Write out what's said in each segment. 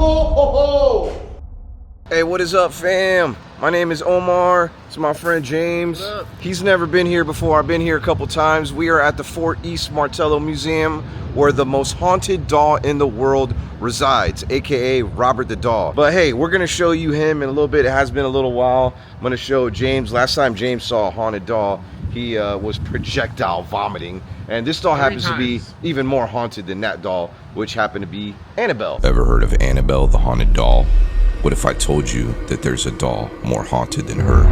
ho, ho. Hey, what is up, fam? My name is Omar. It's my friend James. He's never been here before. I've been here a couple times. We are at the Fort East Martello Museum, where the most haunted doll in the world resides, aka Robert the Doll. But hey, we're gonna show you him in a little bit. It has been a little while. I'm gonna show James. Last time James saw a haunted doll, he was projectile vomiting. And this doll happens to be even more haunted than that doll, which happened to be Annabelle. Ever heard of Annabelle, the haunted doll? What if I told you that there's a doll more haunted than her?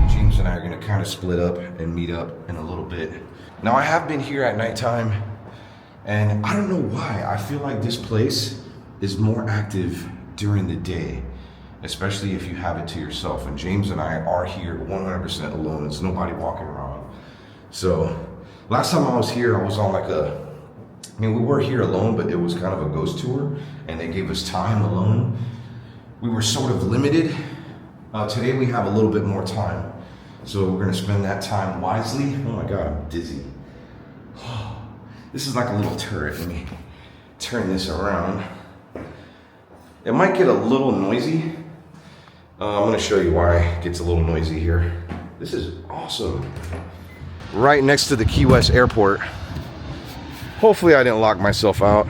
James and I are gonna kind of split up and meet up in a little bit. Now, I have been here at nighttime, and I don't know why. I feel like this place is more active during the day, especially if you have it to yourself. And James and I are here 100% alone. There's nobody walking around. So, last time I was here, I was on like we were here alone, but it was kind of a ghost tour, and they gave us time alone. We were sort of limited. Today we have a little bit more time, so we're gonna spend that time wisely. Oh my God, I'm dizzy. This is like a little turret. Let me turn this around. It might get a little noisy. I'm gonna show you why it gets a little noisy here. This is awesome. Right next to the Key West Airport. Hopefully I didn't lock myself out.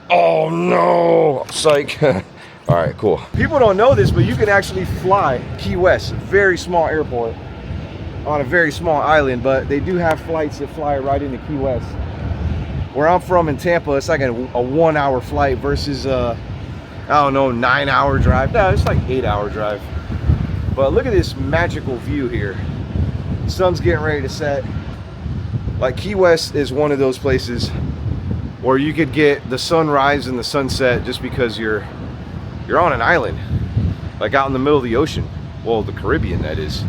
Oh no, psych. All right, cool. People don't know this, but you can actually fly Key West, very small airport on a very small island, but they do have flights that fly right into Key West. Where I'm from in Tampa, it's like a 1 hour flight versus I don't know, 9 hour drive. No, it's like 8 hour drive. But look at this magical view here. The sun's getting ready to set. Like, Key West is one of those places where you could get the sunrise and the sunset just because you're on an island, like out in the middle of the ocean. Well, the Caribbean, that is.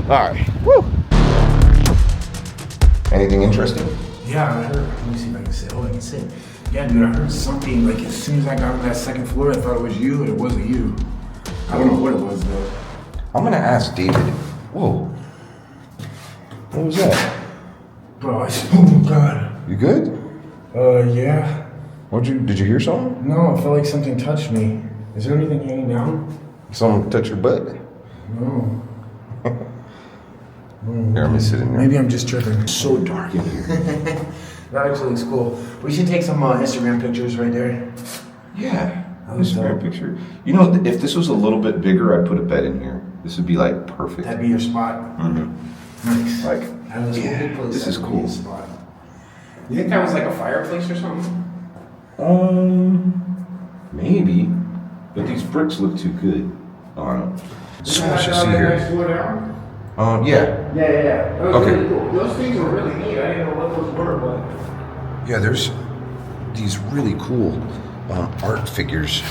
All right, woo. Anything interesting? Yeah, I heard. Let me see if I can say. Oh, I can say. Yeah, dude, I heard something. Like, as soon as I got on that second floor, I thought it was you, and it wasn't you. I don't know what it was though. I'm gonna ask David. Whoa. What was that? Bro, oh my God. You good? Yeah. Did you hear something? No, I felt like something touched me. Is there anything hanging down? Someone touch your butt? No. Here, let me sit in there. Maybe I'm just tripping. It's so dark in here. That actually looks cool. We should take some Instagram pictures right there. Yeah. Instagram picture. You know, if this was a little bit bigger, I'd put a bed in here. This would be like perfect. That'd be your spot. Mm-hmm. Nice. Like, yeah, this is cool. Spot. You think that was like a fireplace or something? Maybe. But these bricks look too good. I don't know. So much to see here. Yeah. Yeah. That was Okay. really cool. Those things were really neat. I didn't know what those were, but Yeah, there's these really cool art figures,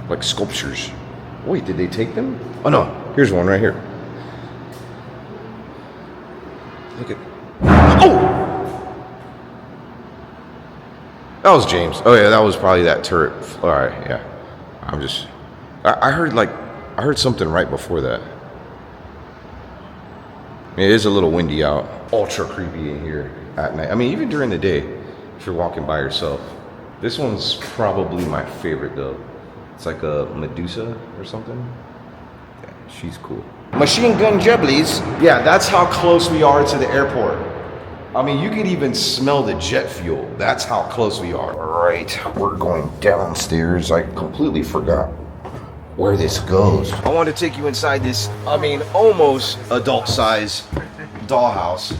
like sculptures. Wait, did they take them? Oh no, here's one right here. Look at. Oh! That was James. Oh yeah, that was probably that turret. All right, yeah. I heard something right before that. It is a little windy out. Ultra creepy in here at night. I mean, even during the day, if you're walking by yourself. This one's probably my favorite though. It's like a Medusa or something. Yeah, she's cool. Machine gun jubblies. Yeah, that's how close we are to the airport. I mean, you could even smell the jet fuel. That's how close we are. All right, we're going downstairs. I completely forgot where this goes. I want to take you inside this, I mean, almost adult size dollhouse.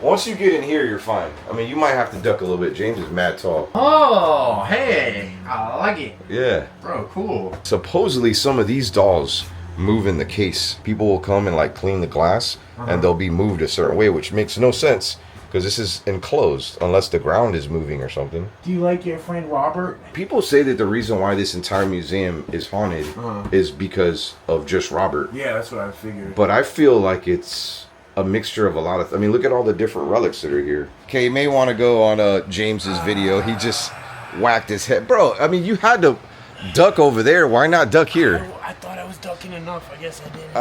Once you get in here, you're fine. I mean, you might have to duck a little bit. James is mad tall. oh, hey, I like it. Yeah. Bro, cool. Supposedly, some of these dolls move in the case. People will come and like clean the glass, and they'll be moved a certain way, which makes no sense because this is enclosed unless the ground is moving or something. Do you like your friend Robert? People say that the reason why this entire museum is haunted is because of just Robert. Yeah, that's what I figured. But I feel like it's a mixture of a lot of. I mean, look at all the different relics that are here. Okay, you may want to go on James's video. He just whacked his head, bro. I mean, you had to duck over there. Why not duck here? I thought I was ducking enough. I guess I didn't.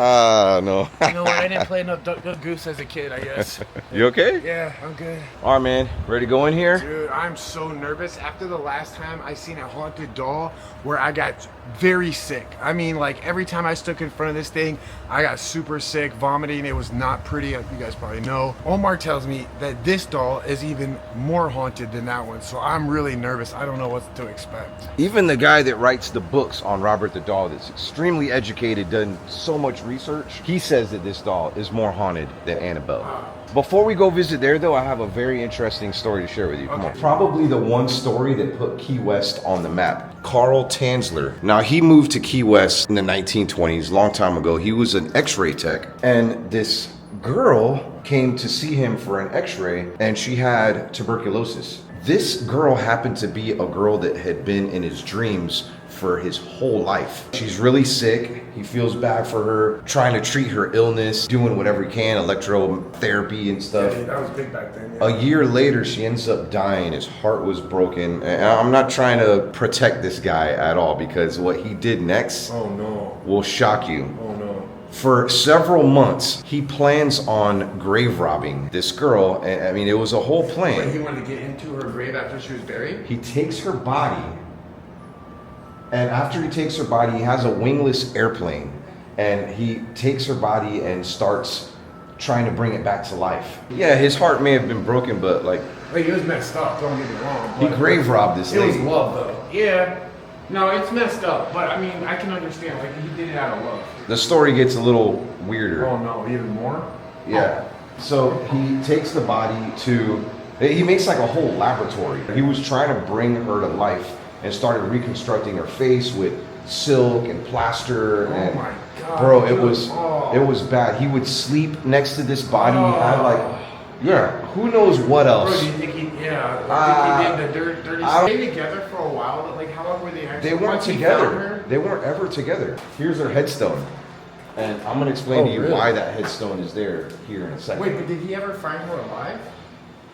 No. You know what? I didn't play enough duck goose as a kid, I guess. You okay? Yeah, I'm good. All right, man. Ready to go in here? Dude, I'm so nervous. After the last time I seen a haunted doll where I got very sick. I mean, like every time I stood in front of this thing, I got super sick, vomiting. It was not pretty. You guys probably know. Omar tells me that this doll is even more haunted than that one. So I'm really nervous. I don't know what to expect. Even the guy that writes the books on Robert the Doll, that's extremely educated, done so much research, he says that this doll is more haunted than Annabelle. Before we go visit there, though, I have a very interesting story to share with you. Come on. Probably the one story that put Key West on the map. Carl Tanzler. Now, he moved to Key West in the 1920s, long time ago. He was an x-ray tech, and this girl came to see him for an x-ray, and she had tuberculosis. This girl happened to be a girl that had been in his dreams for his whole life. She's really sick. He feels bad for her, trying to treat her illness, doing whatever he can, electrotherapy and stuff. Yeah, that was big back then. Yeah. A year later, she ends up dying. His heart was broken. And I'm not trying to protect this guy at all, because what he did next will shock you. Oh no. For several months, he plans on grave robbing this girl. And I mean, it was a whole plan. Wait, he wanted to get into her grave after she was buried? He takes her body, and after he takes her body, he has a wingless airplane, and he takes her body and starts trying to bring it back to life. Yeah, his heart may have been broken, but like... Wait, he was messed up, don't get me wrong. He grave robbed this lady. It was love, though. Yeah. No, it's messed up, but I mean, I can understand. Like, he did it out of love. The story gets a little weirder. Oh, no, even more? Yeah. So he takes the body to... He makes like a whole laboratory. He was trying to bring her to life and started reconstructing her face with silk and plaster. Oh my God. Bro, it was bad. He would sleep next to this body. He had like, yeah, who knows what else. Bro, do you think he, think he did the dirty stay together for a while? But like, how long were they actually? They weren't together. They weren't ever together. Here's her headstone. And I'm going to explain to you why that headstone is there here in a second. Wait, but did he ever find her alive?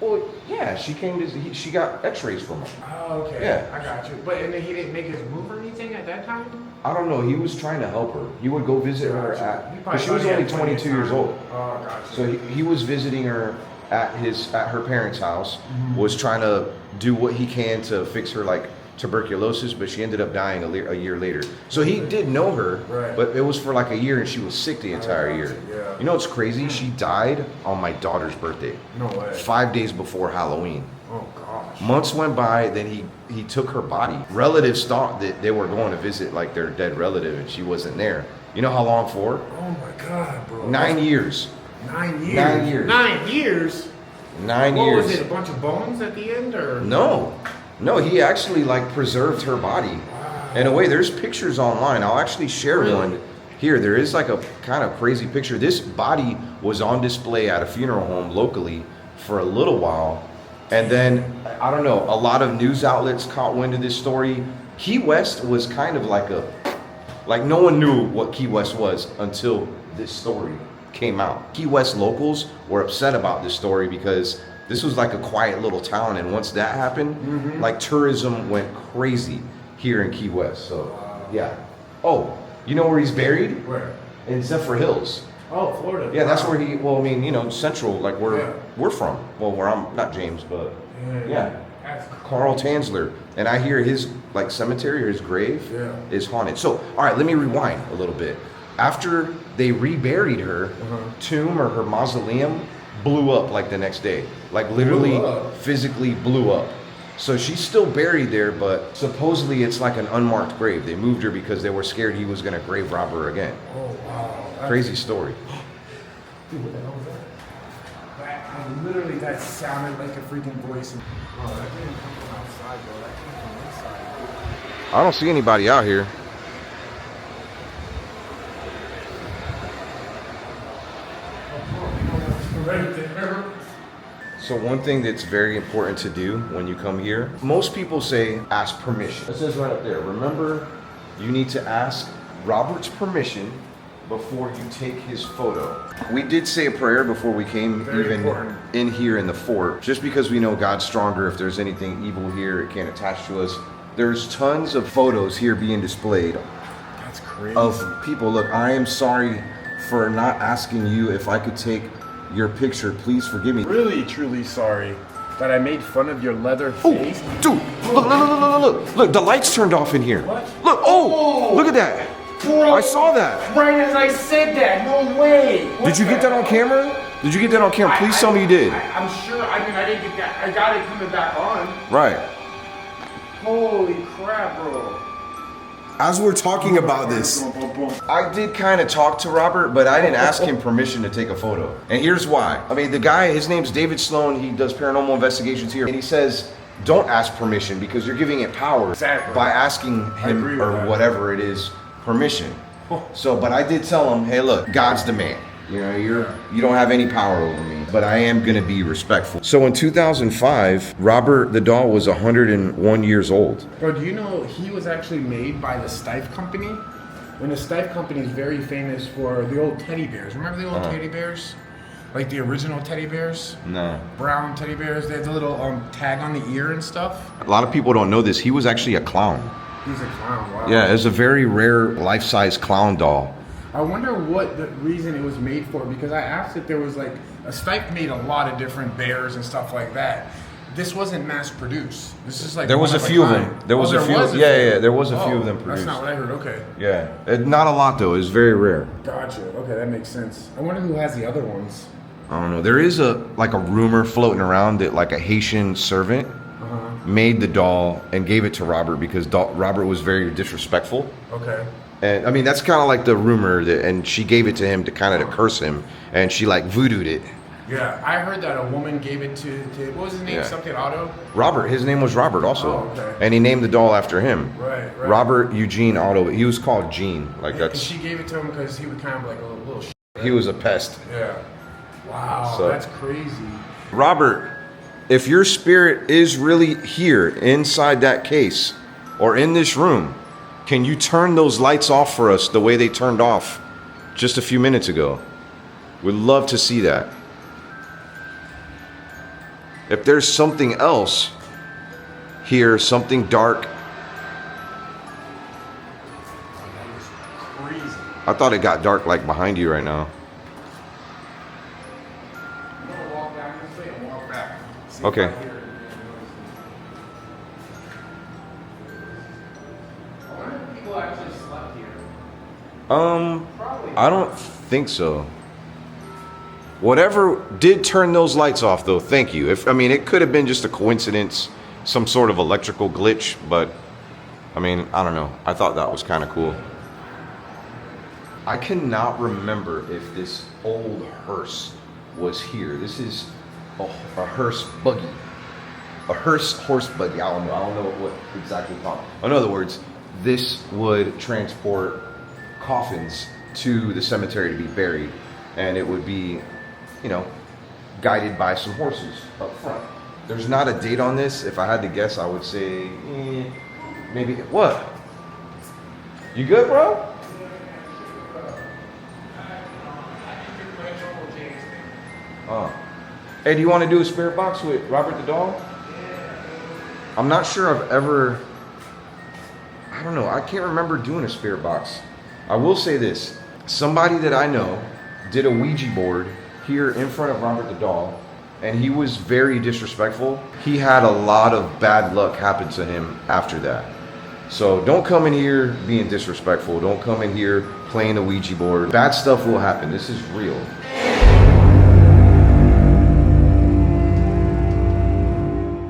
Well, yeah, she came to, she got x-rays from him. Oh, okay. Yeah. I got you. But and then he didn't make his move or anything at that time? I don't know. He was trying to help her. He would go visit her but she was only 22 years old. Oh, gotcha. So he was visiting her at her parents' house, was trying to do what he can to fix her like tuberculosis, but she ended up dying a year later. So he did know her, but it was for like a year, and she was sick the entire year. Yeah. You know what's crazy? She died on my daughter's birthday. No way. 5 days before Halloween. Oh gosh. Months went by, then he took her body. Relatives thought that they were going to visit like their dead relative, and she wasn't there. You know how long for? Oh my God, bro. 9 years. 9 years. 9 years. 9 years. 9 what years. Was it? A bunch of bones at the end, or No, he actually like preserved her body. In a way, there's pictures online. I'll actually share one here. There is like a kind of crazy picture. This body was on display at a funeral home locally for a little while. And then, I don't know, a lot of news outlets caught wind of this story. Key West was kind of like no one knew what Key West was until this story came out. Key West locals were upset about this story because this was like a quiet little town, and once that happened, like tourism went crazy here in Key West. So, yeah. Oh, you know where he's buried? Where? In Zephyr Hills. Oh, Florida. Yeah, that's where he. Well, I mean, you know, central, like where we're from. Well, where I'm not James, but yeah. Carl Tanzler, and I hear his like cemetery or his grave is haunted. So, all right, let me rewind a little bit. After they reburied her, tomb or her mausoleum blew up like the next day, like literally physically blew up. So she's still buried there, but supposedly it's like an unmarked grave. They moved her because they were scared he was going to grave rob her again. Oh wow! Crazy story. Dude, what the hell was that? Literally, that sounded like a freaking voice. Oh, that didn't come from outside, bro. That came from inside. I don't see anybody out here. Right there. So one thing that's very important to do when you come here, most people say ask permission. It says right up there, remember, you need to ask Robert's permission before you take his photo. We did say a prayer before we came in here in the fort, just because we know God's stronger. If there's anything evil here, it can't attach to us. There's tons of photos here being displayed. That's crazy. crazy. of people. Look, I am sorry for not asking you if I could take your picture. Please forgive me. Really, truly sorry that I made fun of your leather face. Dude, look, the lights turned off in here. What? Look, look at that. Bro, I saw that. right as I said that, no way. Did you get that on camera? Did you get that on camera? Please tell me you did. I'm sure, I mean, I didn't get that. I got it coming back on. Right. Holy crap, bro. As we're talking about this, I did kind of talk to Robert, but I didn't ask him permission to take a photo. And here's why. I mean, the guy, his name's David Sloan. He does paranormal investigations here. And he says, don't ask permission because you're giving it power by asking him or whatever it is permission. So, but I did tell him, hey, look, God's the man. You know, you don't have any power over me, but I am gonna be respectful. So in 2005, Robert the doll was 101 years old. Bro, do you know he was actually made by the Stife Company? When the Stife Company is very famous for the old teddy bears. Remember the old teddy bears? Like the original teddy bears? No. Brown teddy bears. They had the little tag on the ear and stuff. A lot of people don't know this. He was actually a clown. He's a clown, wow. Yeah, it's a very rare life-size clown doll. I wonder what the reason it was made for, because I asked if there was like, a Stipe made a lot of different bears and stuff like that. This wasn't mass produced. This is like there was a few of them. There was a few. Yeah, there was a few of them produced. That's not what I heard. Okay. Yeah, not a lot though. It's very rare. Gotcha. Okay, that makes sense. I wonder who has the other ones. I don't know. There is a rumor floating around that like a Haitian servant made the doll and gave it to Robert because Robert was very disrespectful. Okay. And I mean, that's kind of like the rumor that, and she gave it to him to kind of to curse him, and she like voodooed it. Yeah, I heard that a woman gave it to what was his name? Yeah. Something Otto? Robert, his name was Robert also. Oh, okay. And he named the doll after him. Right. Robert Eugene Otto. He was called Gene. Like And that's. she gave it to him because he was kind of like a little shit. He was a pest. Yeah. Wow, So- that's crazy. Robert, if your spirit is really here inside that case or in this room, can you turn those lights off for us the way they turned off just a few minutes ago? We'd love to see that. If there's something else here, something dark. That was crazy. I thought it got dark like behind you right now. I'm gonna walk back this way and walk back. See Okay. if I hear it. I wonder if people actually slept here. Probably. I don't think so. Whatever did turn those lights off though, thank you. I mean, it could have been just a coincidence, some sort of electrical glitch, but I mean, I don't know. I thought that was kind of cool. I cannot remember if this old hearse was here. This is a hearse buggy. A hearse horse buggy. I don't know what exactly called. In other words, this would transport coffins to the cemetery to be buried, and it would be, you know, guided by some horses up front. There's not a date on this. If I had to guess, I would say maybe what? You good, bro? Hey, do you want to do a spirit box with Robert the doll? I'm not sure I've ever. I don't know. I can't remember doing a spirit box. I will say this. Somebody that I know did a Ouija board here in front of Robert the doll, and he was very disrespectful. He had a lot of bad luck happen to him after that. So don't come in here being disrespectful. Don't come in here playing the Ouija board. Bad stuff will happen. This is real.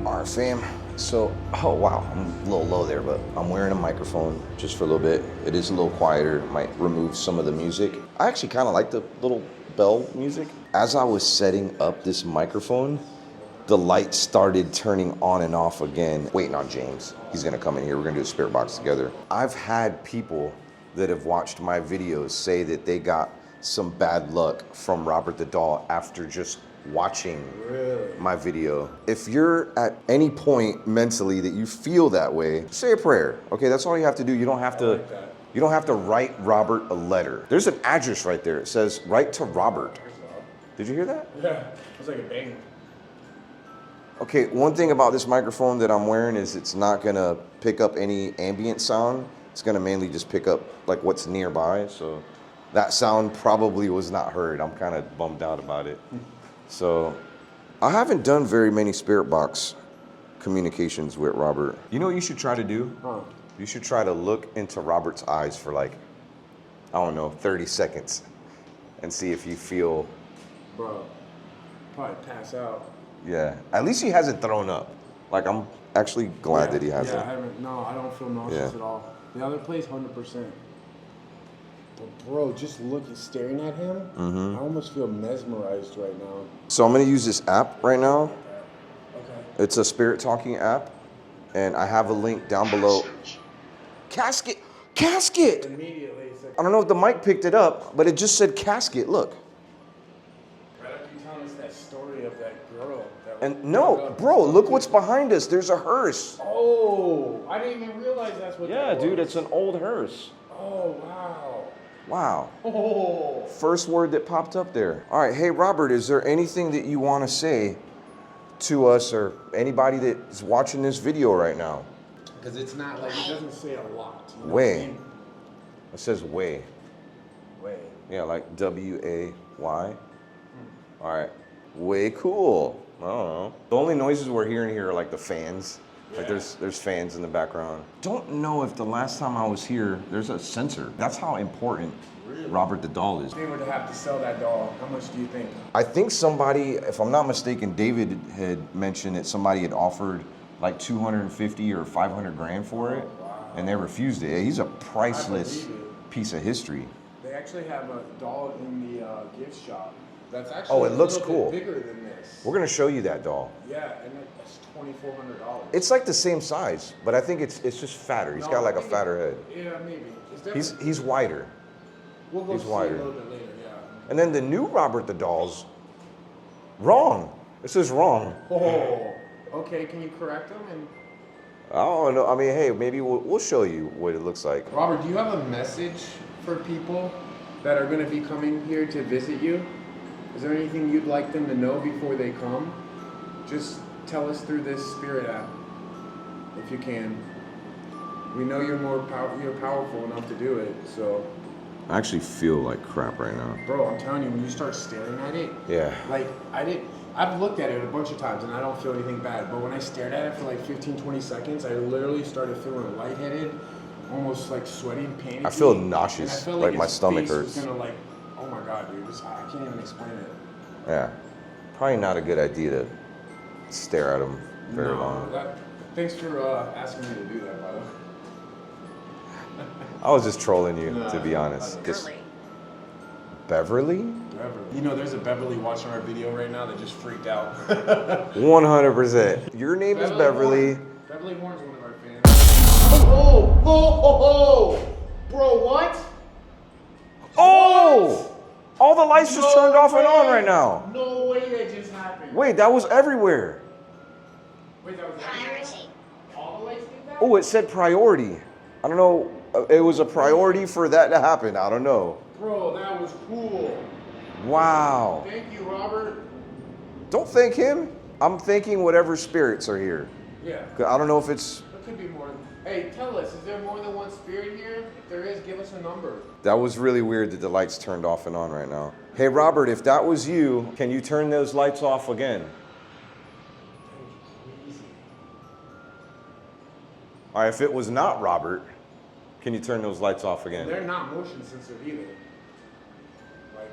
All right, fam. So, oh wow, I'm a little low there, but I'm wearing a microphone just for a little bit. It is a little quieter, might remove some of the music. I actually kind of like the little bell music. As I was setting up this microphone, the light started turning on and off again. Waiting on James. He's gonna come in here, we're gonna do a spirit box together. I've had people that have watched my videos say that they got some bad luck from Robert the doll after just watching my video. If you're at any point mentally that you feel that way, say a prayer. Okay, that's all you have to do. You don't have to you don't have to write Robert a letter. There's an address right there. It says write to Robert. Did you hear that? Yeah, it was like a bang. Okay, one thing about this microphone that I'm wearing is it's not gonna pick up any ambient sound it's gonna mainly just pick up like what's nearby. So that sound probably was not heard. I'm kind of bummed out about it. So I haven't done very many spirit box communications with Robert. You know what you should try to do? Huh. You should try to look into Robert's eyes for like, I don't know, 30 seconds and see if you feel. Bro, probably pass out. Yeah, at least he hasn't thrown up. Like, I'm actually glad that he hasn't. Yeah, I don't feel nauseous at all. The other place, 100%. But bro, just staring at him, I almost feel mesmerized right now. So I'm gonna use this app right now. Okay. It's a spirit talking app, and I have a link down below. Casket! Casket! Immediately, it's like, I don't know if the mic picked it up, but it just said casket, look. right after you telling us that story of that girl. And no, bro, look what's behind us. There's a hearse. Oh, I didn't even realize that's what Yeah, that was. dude, it's an old hearse. Oh, wow. Wow. Oh. First word that popped up there. All right, hey, Robert, is there anything that you want to say to us or anybody that's watching this video right now? Because it's not like, it doesn't say a lot. You know Way. what I mean? It says way. Way. Yeah, like W-A-Y. All right. Way cool. I don't know. The only noises we're hearing here are like the fans. Like there's fans in the background. Don't know if the last time I was here, there's a sensor. That's how important Robert the doll is. If they were to have to sell that doll, how much do you think? I think somebody, if I'm not mistaken, David had mentioned that somebody had offered like 250 or 500 grand for it, and they refused it. He's a priceless piece of history. They actually have a doll in the gift shop. That's actually Oh, it looks a little cool. bit bigger than this. We're gonna show you that doll. Yeah, and it's $2,400. It's like the same size, but I think it's just fatter. He's got like a fatter head. Yeah, maybe. It's He's wider. we'll go he's see wider. a little bit later, yeah. And then the new Robert the doll's wrong. It says wrong. Oh, okay. Can you correct them? And I don't know. I mean, hey, maybe we'll show you what it looks like. Robert, do you have a message for people that are going to be coming here to visit you? Is there anything you'd like them to know before they come? Just tell us through this spirit app, if you can. We know you're you're powerful enough to do it, so. I actually feel like crap right now. Bro, I'm telling you, when you start staring at it, Yeah. like I've looked at it a bunch of times and I don't feel anything bad, but when I stared at it for like 15, 20 seconds, I literally started feeling lightheaded, almost like sweating, panicky. I feel nauseous, and I felt like my its stomach face hurts. was gonna like, oh my God, dude, I can't even explain it. Yeah. Probably not a good idea to stare at him very long. Thanks for asking me to do that, by the way. I was just trolling you, to be honest. Beverly? You know, there's a Beverly watching our video right now that just freaked out. 100%. Your name is Beverly. Beverly Warren's one of our fans. Oh! Bro, what? Oh! All the lights just turned off and on right now. No way that just happened. Wait, that was everywhere. Wait, that was everywhere? All the lights did that? Oh, it said priority. I don't know. It was a priority for that to happen. I don't know. Bro, that was cool. Wow. Thank you, Robert. Don't thank him. I'm thanking whatever spirits are here. Yeah. 'Cause I don't know if it's... There could be more. Hey, tell us, is there more than one spirit here? If there is, give us a number. That was really weird that the lights turned off and on right now. Hey, Robert, if that was you, can you turn those lights off again? All right, if it was not Robert, can you turn those lights off again? They're not motion sensitive either. Like,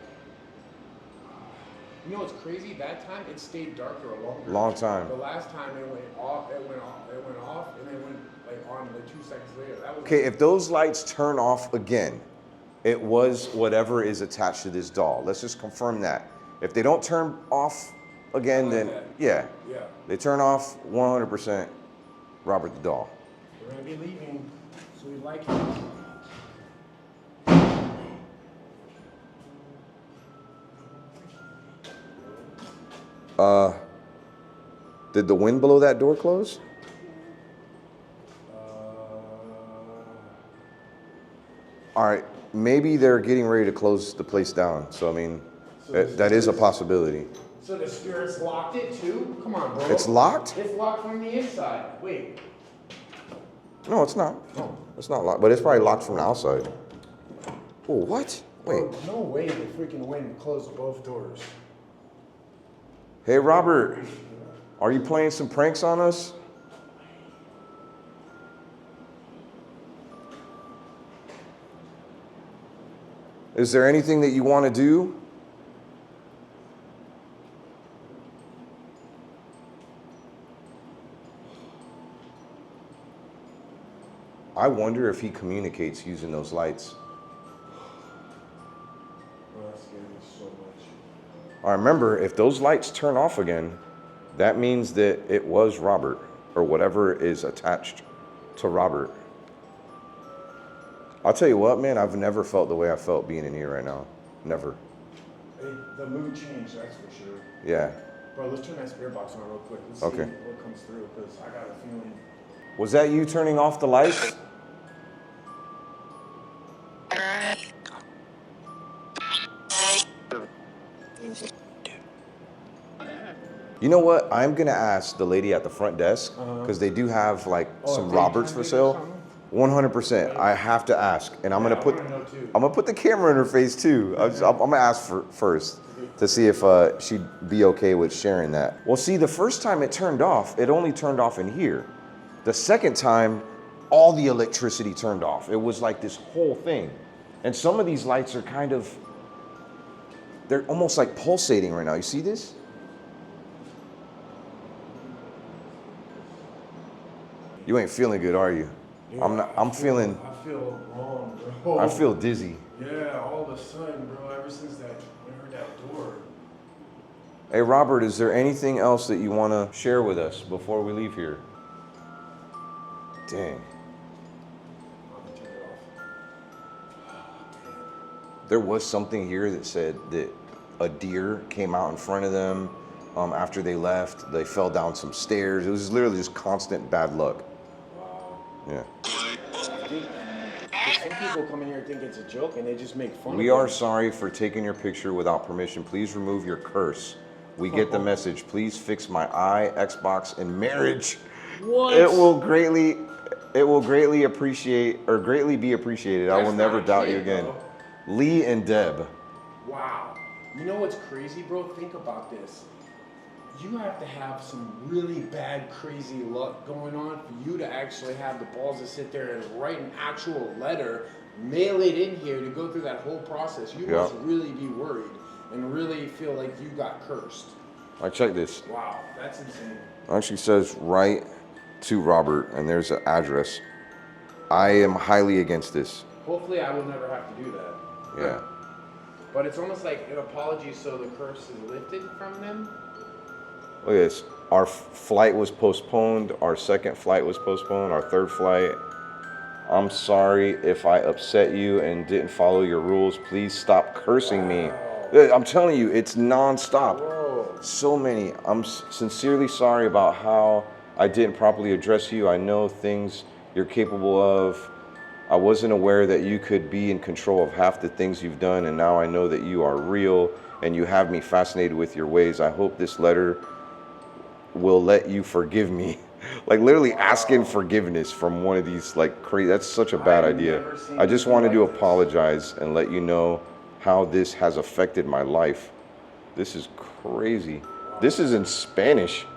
you know what's crazy? That time it stayed darker a longer. Long time. The last time it went off, and then went like on like 2 seconds later. That was Okay, if those lights turn off again, it was whatever is attached to this doll. Let's just confirm that. If they don't turn off again, like then that. yeah. Yeah. They turn off 100% Robert the doll. We're gonna be leaving, so we like it. Did the wind blow that door close? All right, maybe they're getting ready to close the place down. So I mean, that is a possibility. So the spirits locked it too? Come on, bro. It's locked? It's locked from the inside. Wait. No, it's not. Oh. It's not locked, but it's probably locked from the outside. Oh, what? Wait. Bro, no way the freaking wind closed both doors. Hey, Robert, are you playing some pranks on us? Is there anything that you want to do? I wonder if he communicates using those lights. Bro, that scared me so much. I remember, if those lights turn off again, that means that it was Robert, or whatever is attached to Robert. I'll tell you what, man, I've never felt the way I felt being in here right now. Never. Hey, the mood changed, that's for sure. Yeah. Bro, let's turn that spirit box on real quick. Let's Okay. see what comes through, because I got a feeling. Was that you turning off the lights? You know what? I'm gonna ask the lady at the front desk, because they do have like some Roberts for sale. 100%. I have to ask, and I'm gonna put the camera in her face too. I'm gonna ask first to see if she'd be okay with sharing that. Well, see, the first time it turned off, it only turned off in here. The second time, all the electricity turned off. It was like this whole thing. And some of these lights are kind of, they're almost like pulsating right now. You see this? You ain't feeling good, are you? Yeah, I'm feeling. I feel wrong, bro. I feel dizzy. Yeah, all of a sudden, bro, ever since I heard that door. Hey, Robert, is there anything else that you want to share with us before we leave here? Dang. I'm gonna turn it off. There was something here that said that a deer came out in front of them after they left. They fell down some stairs. It was literally just constant bad luck. Wow. Yeah. Some people come in here and think it's a joke and they just make fun of We it. are sorry for taking your picture without permission. Please remove your curse. We get the message. Please fix my eye, Xbox, and marriage. What? It will greatly appreciate, or greatly be appreciated. I will That's never not a doubt kid, you again. bro. Lee and Deb. Wow. You know what's crazy, bro? Think about this. You have to have some really bad, crazy luck going on for you to actually have the balls to sit there and write an actual letter, mail it in here to go through that whole process. You must really be worried and really feel like you got cursed. All right, check this. Wow, that's insane. It actually says write to Robert, and there's an address. I am highly against this. Hopefully I will never have to do that. Yeah. But it's almost like an apology so the curse is lifted from them. Look at this. Our flight was postponed. Our second flight was postponed. Our third flight. I'm sorry if I upset you and didn't follow your rules. Please stop cursing me. I'm telling you, it's nonstop. Whoa. So many. I'm sincerely sorry about how I didn't properly address you. I know things you're capable of. I wasn't aware that you could be in control of half the things you've done, and now I know that you are real and you have me fascinated with your ways. I hope this letter will let you forgive me. Like literally asking forgiveness from one of these like crazy, that's such a bad idea. I just wanted to apologize and let you know how this has affected my life. This is crazy. This is in Spanish.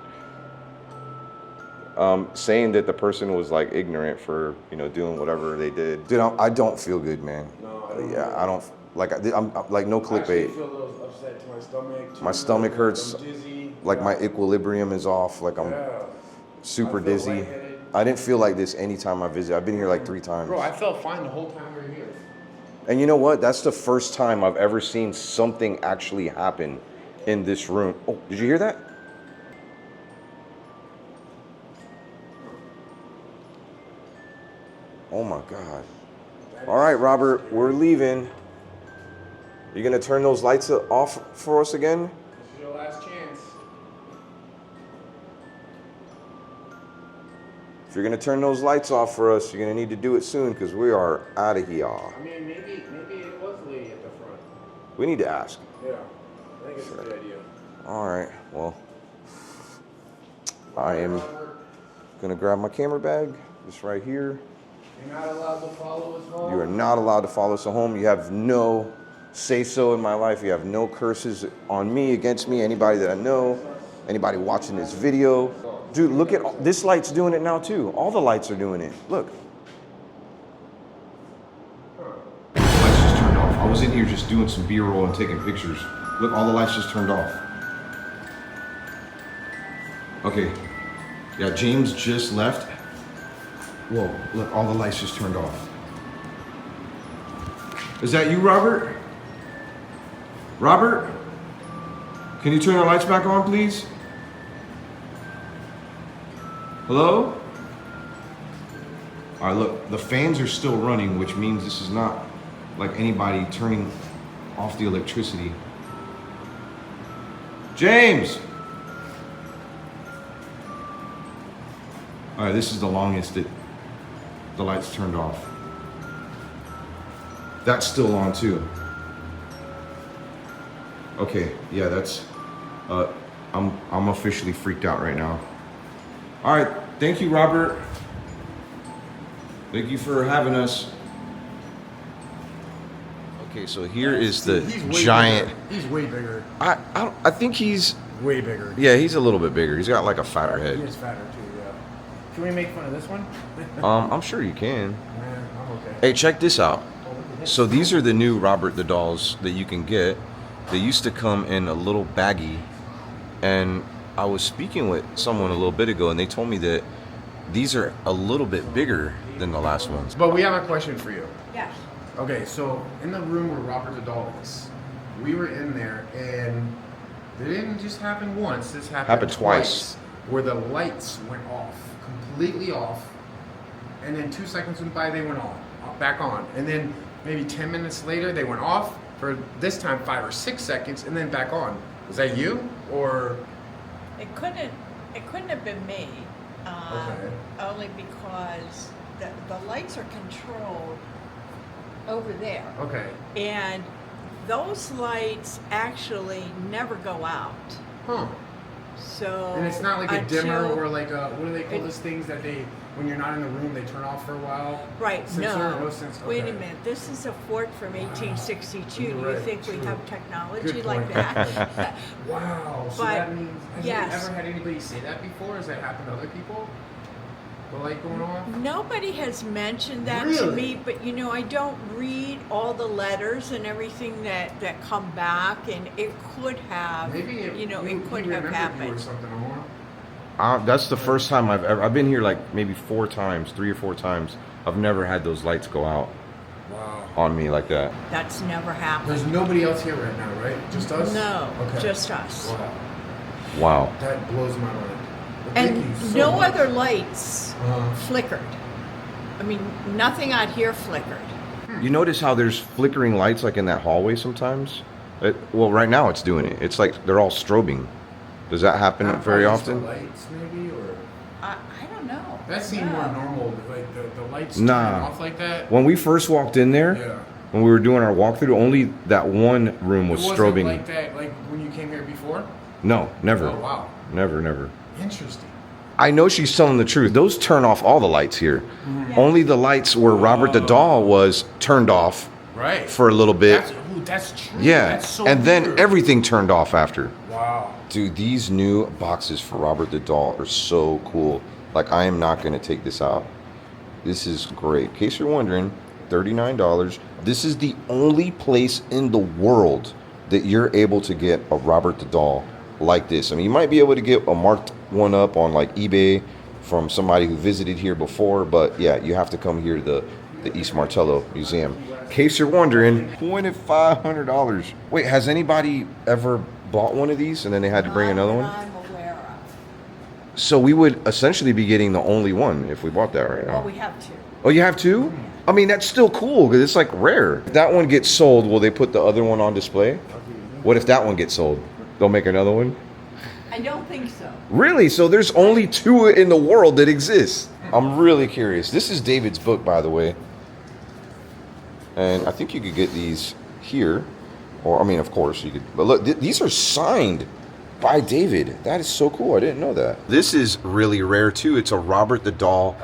Saying that the person was like ignorant for, you know, doing whatever they did. Dude, I don't feel good, man. No, I don't. Yeah, I don't, like, I'm like no I actually clickbait. feel a little upset to my stomach. Too. My stomach hurts. I'm dizzy. Like my equilibrium is off. Like I'm super I feel dizzy. lightheaded. I didn't feel like this anytime I visit. I've been here like 3 times. Bro, I felt fine the whole time we were here. And you know what? That's the first time I've ever seen something actually happen in this room. Oh, did you hear that? Oh my God. All right, Robert, we're leaving. You gonna turn those lights off for us again? This is your last chance. If you're gonna turn those lights off for us, you're gonna need to do it soon because we are out of here. I mean, maybe it was the lady at the front. We need to ask. Yeah, I think it's a good idea. All right, well, I am gonna grab my camera bag. This right here. You're not allowed to follow us home. You are not allowed to follow us home. You have no say-so in my life. You have no curses on me, against me, anybody that I know, anybody watching this video. Dude, look at this light's doing it now too. All the lights are doing it. Look. Lights just turned off. I was in here just doing some B-roll and taking pictures. Look, all the lights just turned off. Okay. Yeah, James just left. Whoa, look, all the lights just turned off. Is that you, Robert? Robert? Can you turn the lights back on, please? Hello? All right, look, the fans are still running, which means this is not like anybody turning off the electricity. James! All right, this is the longest that the lights turned off. That's still on too. Okay, yeah, that's, I'm officially freaked out right now. All right, thank you, Robert. Thank you for having us. Okay, so here is the giant. Bigger. He's way bigger. I think he's Way bigger. Yeah, he's a little bit bigger. He's got like a fatter head. He is fatter too, yeah. Can we make fun of this one? I'm sure you can. I'm okay. Hey, check this out. So these are the new Robert the Dolls that you can get. They used to come in a little baggie, and I was speaking with someone a little bit ago, and they told me that these are a little bit bigger than the last ones. But we have a question for you. Yes. Okay, so in the room where Robert the Doll is, we were in there, and it didn't just happen once. This happened twice. Where the lights went off, completely off, and then 2 seconds went by, they went on, back on, and then maybe 10 minutes later, they went off for this time 5 or 6 seconds, and then back on. Was that you, or? It couldn't have been me. Okay. Only because the lights are controlled over there. Okay. And those lights actually never go out. Huh. So. And it's not like a dimmer until- or like a, what do they call those things that they, when you're not in the room, they turn off for a while? Right, Sensor or no. sensor? Wait a Okay. minute, this is a fort from 1862. You're Do you right, think we true. have technology Good like point. that? Wow. So But, that means, has yes. you ever had anybody say that before? Has that happened to other people? The light going off? Nobody has mentioned that to Really? me, but you know, I don't read all the letters and everything that come back, and it could have, Maybe it, you know, he it could have remembered you or happened. something, Omar. That's the first time I've been here like maybe 4 times, 3 or 4 times. I've never had those lights go out Wow. on me like that. That's never happened. There's nobody else here right now, right? Just us? No, Okay. just us. Wow. Wow. That blows my mind. Well, thank you And so no much. other lights flickered. I mean, nothing out here flickered. You notice how there's flickering lights like in that hallway sometimes? Well, right now it's doing it. It's like they're all strobing. Does that happen Not very probably just often? The lights, maybe, or I don't know. that seemed No. more normal. Like the lights Nah. turning off like that. When we first walked in there, Yeah. when we were doing our walkthrough, only that one room was It wasn't strobing. like that, like when you came here before. No, never. Oh wow, Never. interesting. I know she's telling the truth. Those turn off all the lights here. Yeah. Only the lights where Robert the Doll was turned off Right. for a little bit. That's true. Yeah, That's so and then weird. everything turned off after. Wow. Dude, these new boxes for Robert the Doll are so cool. Like, I am not going to take this out. This is great. In case you're wondering, $39. This is the only place in the world that you're able to get a Robert the Doll like this. I mean, you might be able to get a marked one up on like eBay from somebody who visited here before, but yeah, you have to come here to the East Martello Museum. In case you're wondering, $2,500. Wait, has anybody ever bought one of these and then they had to bring another one? Not that I'm aware of. So we would essentially be getting the only one if we bought that right Well, now. we have two. Oh, you have two? I mean, that's still cool because it's like rare. If that one gets sold, will they put the other one on display? What if that one gets sold? They'll make another one? I don't think so. Really? So there's only 2 in the world that exist. I'm really curious. This is David's book, by the way. And I think you could get these here. Or, I mean, of course, you could. But look, these are signed by David. That is so cool. I didn't know that. This is really rare, too. It's a Robert the Doll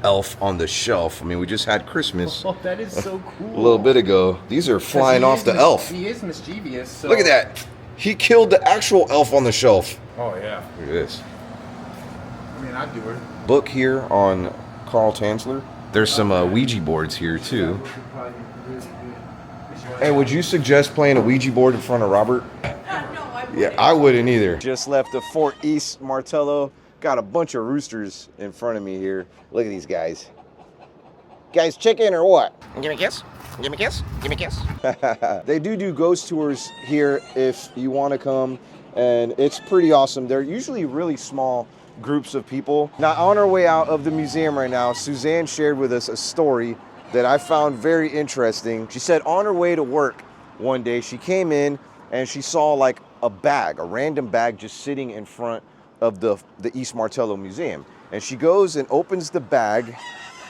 elf on the shelf. I mean, we just had Christmas Oh, that is so cool. a little bit ago. These are flying off the elf. He is mischievous. So. Look at that. He killed the actual elf on the shelf. Oh yeah. Look at this. I mean, I'd do it. Book here on Carl Tanzler. There's some Ouija boards here too. Hey, would you suggest playing a Ouija board in front of Robert? No, I wouldn't. Yeah, I wouldn't either. Just left the Fort East Martello. Got a bunch of roosters in front of me here. Look at these guys. Guys, chicken or what? Give me a kiss. Give me a kiss. Give me a kiss. They do ghost tours here if you want to come, and it's pretty awesome. They're usually really small groups of people. Now, on our way out of the museum right now, Suzanne shared with us a story that I found very interesting. She said on her way to work one day, she came in and she saw like a bag, a random bag just sitting in front of the East Martello Museum. And she goes and opens the bag.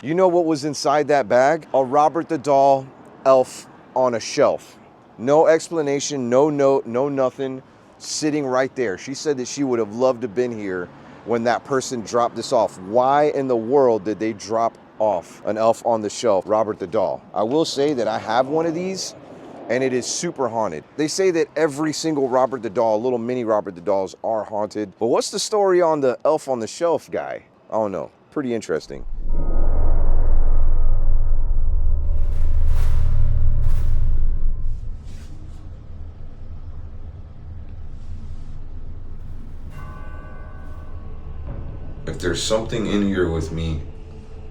You know what was inside that bag? A Robert the Doll elf on a shelf. No explanation, no note, no nothing, sitting right there. She said that she would have loved to have been here when that person dropped this off. Why in the world did they drop off an elf on the shelf, Robert the Doll? I will say that I have one of these and it is super haunted. They say that every single Robert the Doll, little mini Robert the Dolls, are haunted. But what's the story on the elf on the shelf guy? I don't know. Pretty interesting. If there's something in here with me,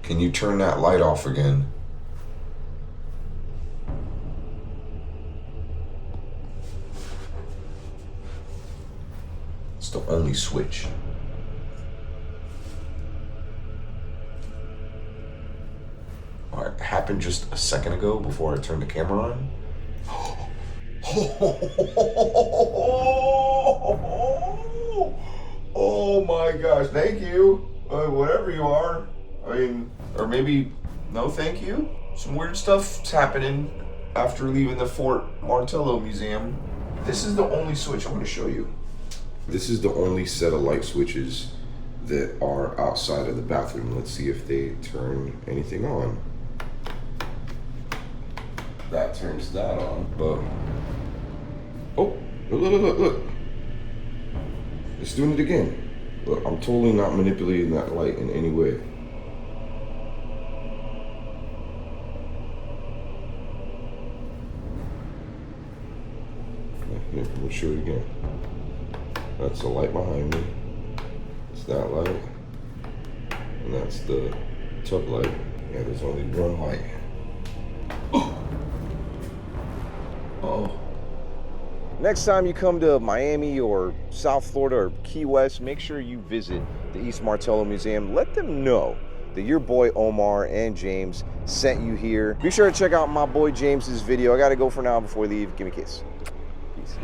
can you turn that light off again? It's the only switch. All right, it happened just a second ago before I turned the camera on. Oh my gosh, thank you. Whatever you are. I mean, or maybe no thank you. Some weird stuff's happening after leaving the Fort Martello Museum. This is the only switch I'm going to show you. This is the only set of light switches that are outside of the bathroom. Let's see if they turn anything on. That turns that on. Oh, look. It's doing it again. Look, I'm totally not manipulating that light in any way. Here, we'll show it again. That's the light behind me. It's that light. And that's the tub light. Yeah, there's only one light. Oh. Next time you come to Miami or South Florida or Key West, make sure you visit the East Martello Museum. Let them know that your boy Omar and James sent you here. Be sure to check out my boy James's video. I gotta go for now before I leave. Give me a kiss. Peace.